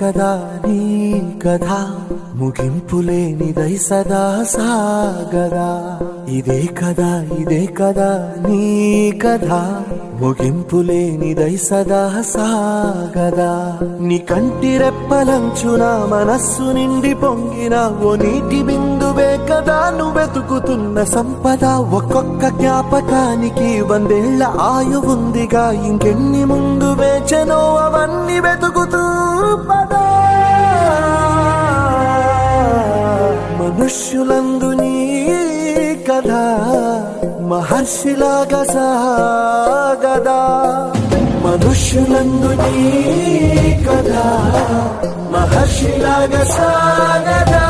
కదా నీ కథ ముగింపులేనిదై సదా సాగదా. ఇదే కదా నీ కథ ముగింపులేనిదై సదా సాగదా. నీ కంటి రెప్పలంచున మనస్సు నిండి పొంగిన ఓ నీటి బిందువే కదా నువ్వెతుకుతున్న సంపద. ఒక్కొక్క జ్ఞాపకానికి 100 ఏళ్ల ఆయువుందిగా, ఇంకెన్ని ముందు వేచనో అవన్నీ వెతుకుతూ పదా. మనుష్యులందు నీ కథ మహర్షిలాగా సాగదా. మనుష్యులందు నీ కథ మహర్షిలాగా సాగదా.